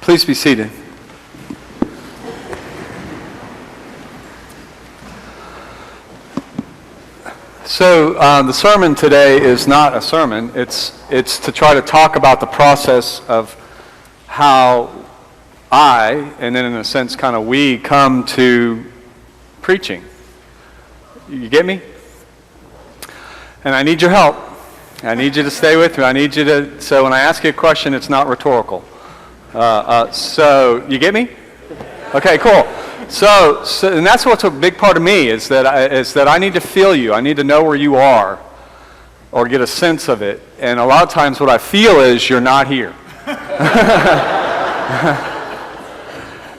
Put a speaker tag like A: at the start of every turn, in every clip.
A: Please be seated. So the sermon today is not a sermon. It's to try to talk about the process of how I, and then in a sense kind of we, come to preaching. You get me? And I need your help. I need you to stay with me. I need you to, so when I ask you a question, it's not rhetorical. So you get me? Okay, cool. So and that's what's a big part of me is that I need to feel you. I need to know where you are, or get a sense of it. And a lot of times, what I feel is you're not here.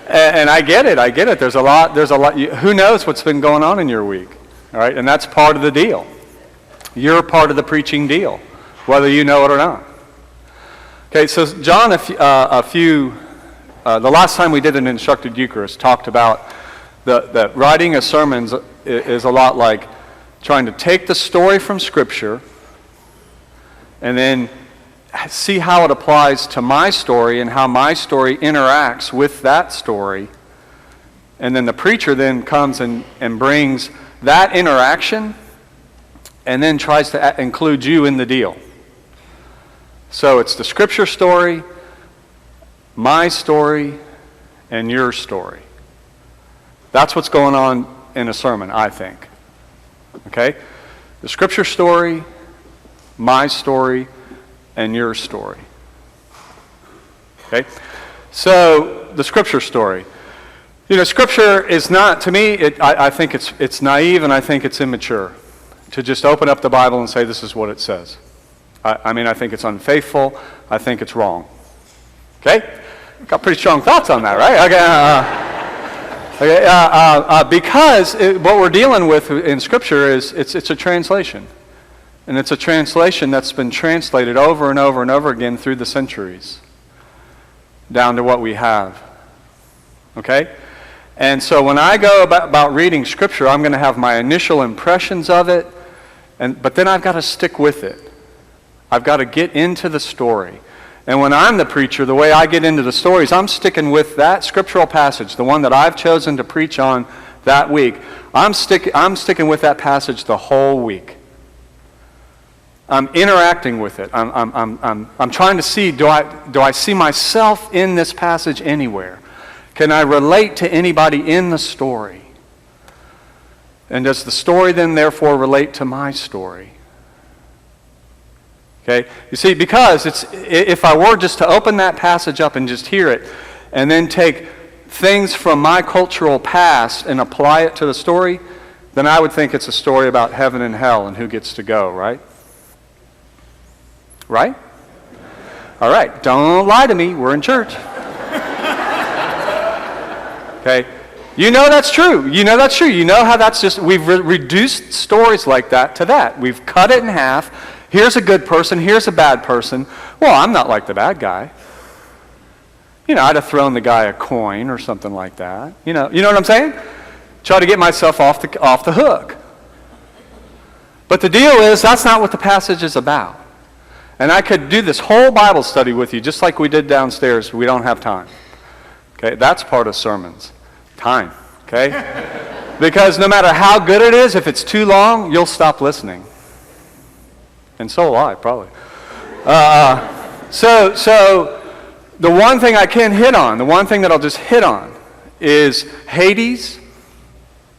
A: and I get it. I get it. There's a lot. Who knows what's been going on in your week? All right, and that's part of the deal. You're part of the preaching deal, whether you know it or not. Okay, so John, the last time we did an instructed Eucharist, talked about that writing a sermon is a lot like trying to take the story from Scripture and then see how it applies to my story and how my story interacts with that story. And then the preacher then comes and brings that interaction and then tries to include you in the deal. So it's the Scripture story, my story, and your story. That's what's going on in a sermon, I think. Okay? The Scripture story, my story, and your story. Okay? So, the Scripture story. You know, Scripture is not, to me, I think it's naive and I think it's immature to just open up the Bible and say this is what it says. I think it's unfaithful. I think it's wrong. Okay? Got pretty strong thoughts on that, right? Okay. Because what we're dealing with in Scripture is it's a translation. And it's a translation that's been translated over and over and over again through the centuries, down to what we have. Okay? And so when I go about reading Scripture, I'm going to have my initial impressions of it, but then I've got to stick with it. I've got to get into the story. And when I'm the preacher, the way I get into the stories, I'm sticking with that scriptural passage, the one that I've chosen to preach on that week. I'm sticking with that passage the whole week. I'm interacting with it. I'm trying to see, do I see myself in this passage anywhere? Can I relate to anybody in the story? And does the story then therefore relate to my story? Okay, you see, because if I were just to open that passage up and just hear it, and then take things from my cultural past and apply it to the story, then I would think it's a story about heaven and hell and who gets to go, right? Right? All right, don't lie to me. We're in church. Okay, you know that's true. You know that's true. You know how that's just, we've reduced stories like that to that. We've cut it in half. Here's a good person, here's a bad person. Well, I'm not like the bad guy. You know, I'd have thrown the guy a coin or something like that. You know what I'm saying? Try to get myself off the hook. But the deal is, that's not what the passage is about. And I could do this whole Bible study with you, just like we did downstairs. We don't have time. Okay, that's part of sermons. Time. Okay? Because no matter how good it is, if it's too long, you'll stop listening. And so will I, probably. So the one thing I can hit on, the one thing that I'll just hit on, is Hades,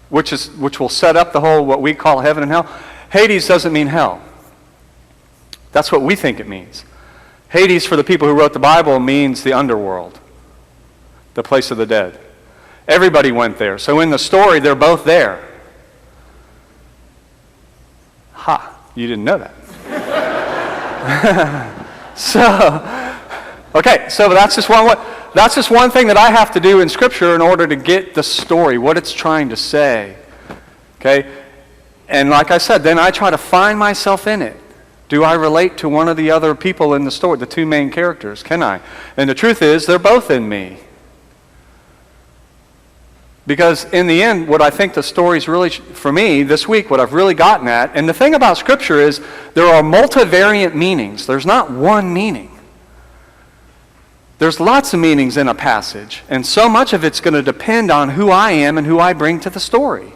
A: which will set up the whole, what we call heaven and hell. Hades doesn't mean hell. That's what we think it means. Hades, for the people who wrote the Bible, means the underworld, the place of the dead. Everybody went there. So in the story, they're both there. Ha, you didn't know that. So that's just one thing that I have to do in Scripture in order to get the story, what it's trying to say. Okay? And like I said, then I try to find myself in it. Do I relate to one of the other people in the story, the two main characters? Can I? And the truth is, they're both in me. Because in the end, what I think the story's really, for me, this week, what I've really gotten at, and the thing about Scripture is there are multivariant meanings. There's not one meaning. There's lots of meanings in a passage, and so much of it's going to depend on who I am and who I bring to the story.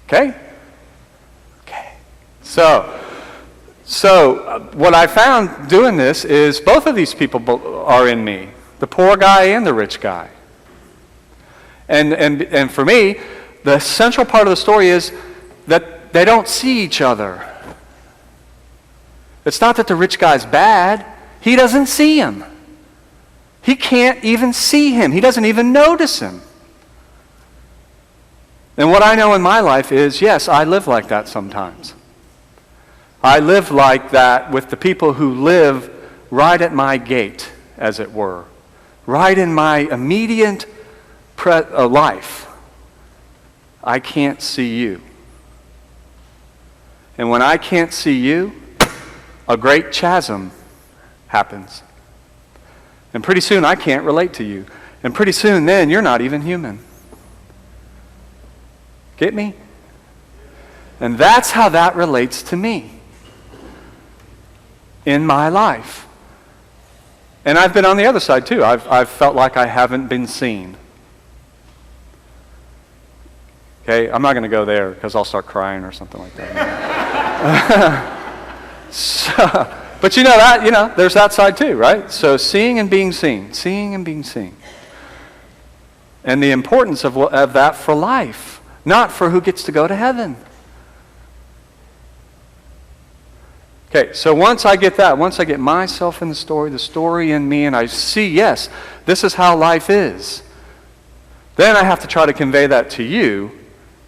A: Okay? Okay. So what I found doing this is both of these people are in me, the poor guy and the rich guy. And for me, the central part of the story is that they don't see each other. It's not that the rich guy's bad. He doesn't see him. He can't even see him. He doesn't even notice him. And what I know in my life is, yes, I live like that sometimes. I live like that with the people who live right at my gate, as it were. Right in my immediate life. I can't see you. And when I can't see you, a great chasm happens. And pretty soon I can't relate to you. And pretty soon then you're not even human. Get me? And that's how that relates to me in my life. And I've been on the other side too. I've felt like I haven't been seen. Okay, I'm not going to go there because I'll start crying or something like that. But you know, there's that side too, right? So seeing and being seen. Seeing and being seen. And the importance of that for life, not for who gets to go to heaven. Okay, so once I get that, once I get myself in the story in me, and I see, yes, this is how life is, then I have to try to convey that to you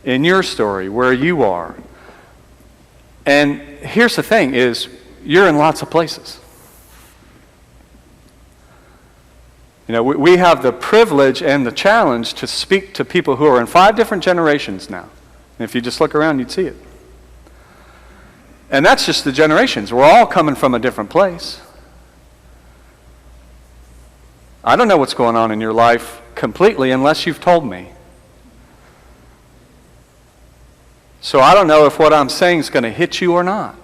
A: in your story, where you are. And here's the thing is, you're in lots of places. You know, we have the privilege and the challenge to speak to people who are in 5 different generations now. And if you just look around, you'd see it. And that's just the generations. We're all coming from a different place. I don't know what's going on in your life completely unless you've told me. So I don't know if what I'm saying is going to hit you or not.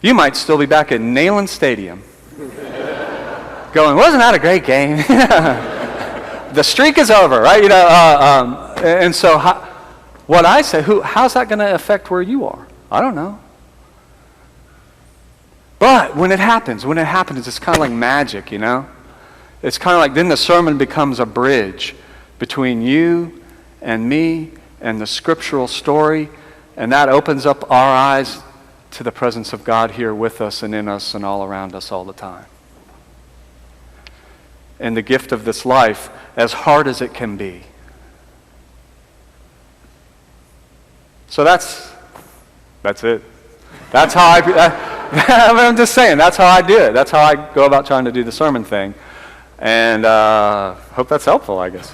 A: You might still be back at Neyland Stadium going, wasn't that a great game? The streak is over, right? You know, and so what I say, how's that going to affect where you are? I don't know. But when it happens, it's kind of like magic, you know? It's kind of like then the sermon becomes a bridge between you and me and the scriptural story, and that opens up our eyes to the presence of God here with us and in us and all around us all the time. And the gift of this life, as hard as it can be. So that's it. That's how I'm just saying, that's how I do it. That's how I go about trying to do the sermon thing. And hope that's helpful, I guess.